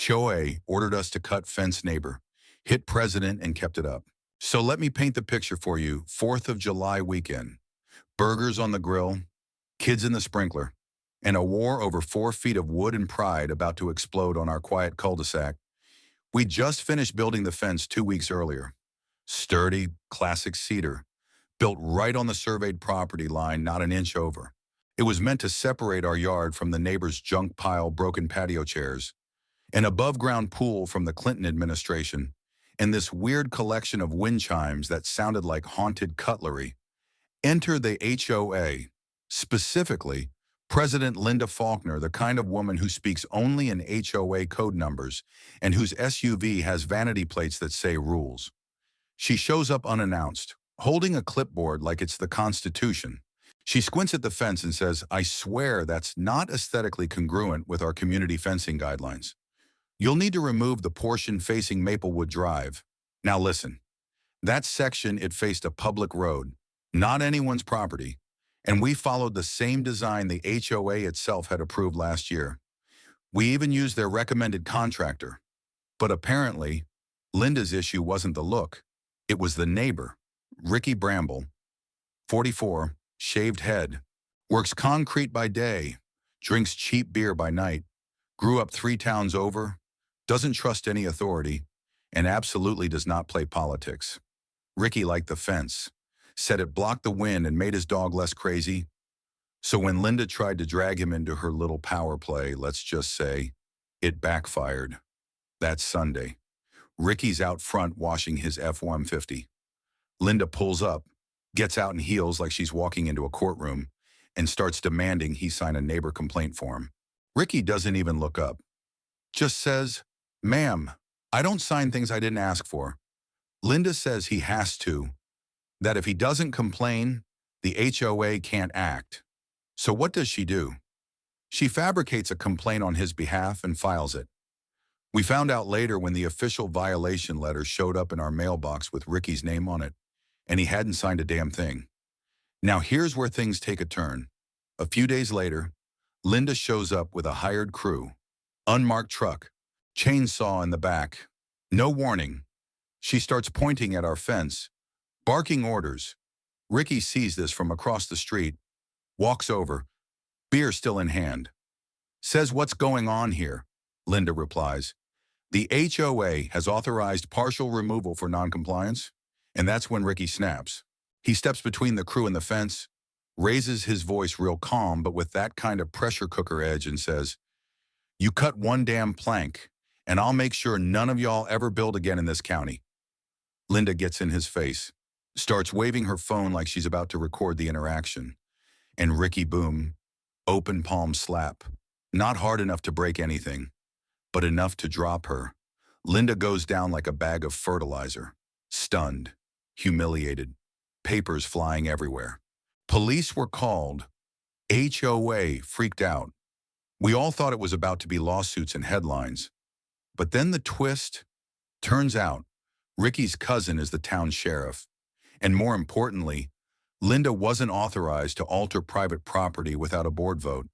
HOA ordered us to cut fence neighbor, hit president and kept it up. So let me paint the picture for you. 4th of July weekend. Burgers on the grill, kids in the sprinkler, and a war over 4 feet of wood and pride about to explode on our quiet cul-de-sac. We just finished building the fence 2 weeks earlier. Sturdy, classic cedar, built right on the surveyed property line, not an inch over. It was meant to separate our yard from the neighbor's junk pile, broken patio chairs, an above-ground pool from the Clinton administration, and this weird collection of wind chimes that sounded like haunted cutlery. Enter the HOA, specifically President Linda Faulkner, the kind of woman who speaks only in HOA code numbers and whose SUV has vanity plates that say rules. She shows up unannounced, holding a clipboard like it's the Constitution. She squints at the fence and says, "I swear that's not aesthetically congruent with our community fencing guidelines. You'll need to remove the portion facing Maplewood Drive." Now listen, that section, it faced a public road, not anyone's property, and we followed the same design the HOA itself had approved last year. We even used their recommended contractor. But apparently, Linda's issue wasn't the look. It was the neighbor, Ricky Bramble, 44, shaved head, works concrete by day, drinks cheap beer by night, grew up 3 towns over, doesn't trust any authority, and absolutely does not play politics. Ricky liked the fence, said it blocked the wind and made his dog less crazy. So when Linda tried to drag him into her little power play, let's just say, it backfired. That Sunday, Ricky's out front washing his F-150. Linda pulls up, gets out in heels like she's walking into a courtroom, and starts demanding he sign a neighbor complaint form. Ricky doesn't even look up, just says, "Ma'am, I don't sign things I didn't ask for." Linda says he has to, that if he doesn't complain, the HOA can't act. So what does she do? She fabricates a complaint on his behalf and files it. We found out later when the official violation letter showed up in our mailbox with Ricky's name on it, and he hadn't signed a damn thing. Now here's where things take a turn. A few days later, Linda shows up with a hired crew, unmarked truck, chainsaw in the back. No warning. She starts pointing at our fence, barking orders. Ricky sees this from across the street, walks over, beer still in hand. Says, "What's going on here?" Linda replies, "The HOA has authorized partial removal for noncompliance." And that's when Ricky snaps. He steps between the crew and the fence, raises his voice real calm but with that kind of pressure cooker edge, and says, "You cut one damn plank, and I'll make sure none of y'all ever build again in this county." Linda gets in his face, starts waving her phone like she's about to record the interaction. And Ricky, boom, open palm slap. Not hard enough to break anything, but enough to drop her. Linda goes down like a bag of fertilizer, stunned, humiliated, papers flying everywhere. Police were called. HOA freaked out. We all thought it was about to be lawsuits and headlines. But then the twist. Turns out, Ricky's cousin is the town sheriff. And more importantly, Linda wasn't authorized to alter private property without a board vote.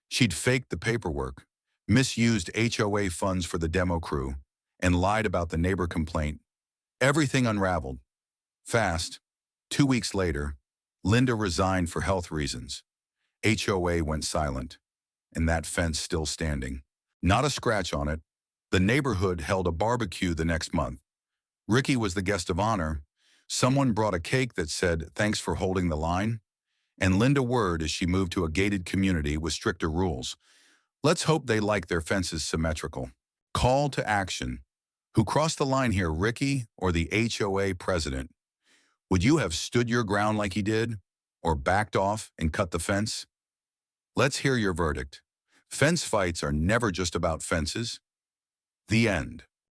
She'd faked the paperwork, misused HOA funds for the demo crew, and lied about the neighbor complaint. Everything unraveled. Fast. 2 weeks later, Linda resigned for health reasons. HOA went silent, and that fence still standing. Not a scratch on it. The neighborhood held a barbecue the next month. Ricky was the guest of honor. Someone brought a cake that said, "Thanks for holding the line." And Linda word as she moved to a gated community with stricter rules. Let's hope they like their fences symmetrical. Call to action. Who crossed the line here, Ricky or the HOA president? Would you have stood your ground like he did, or backed off and cut the fence? Let's hear your verdict. Fence fights are never just about fences. The end.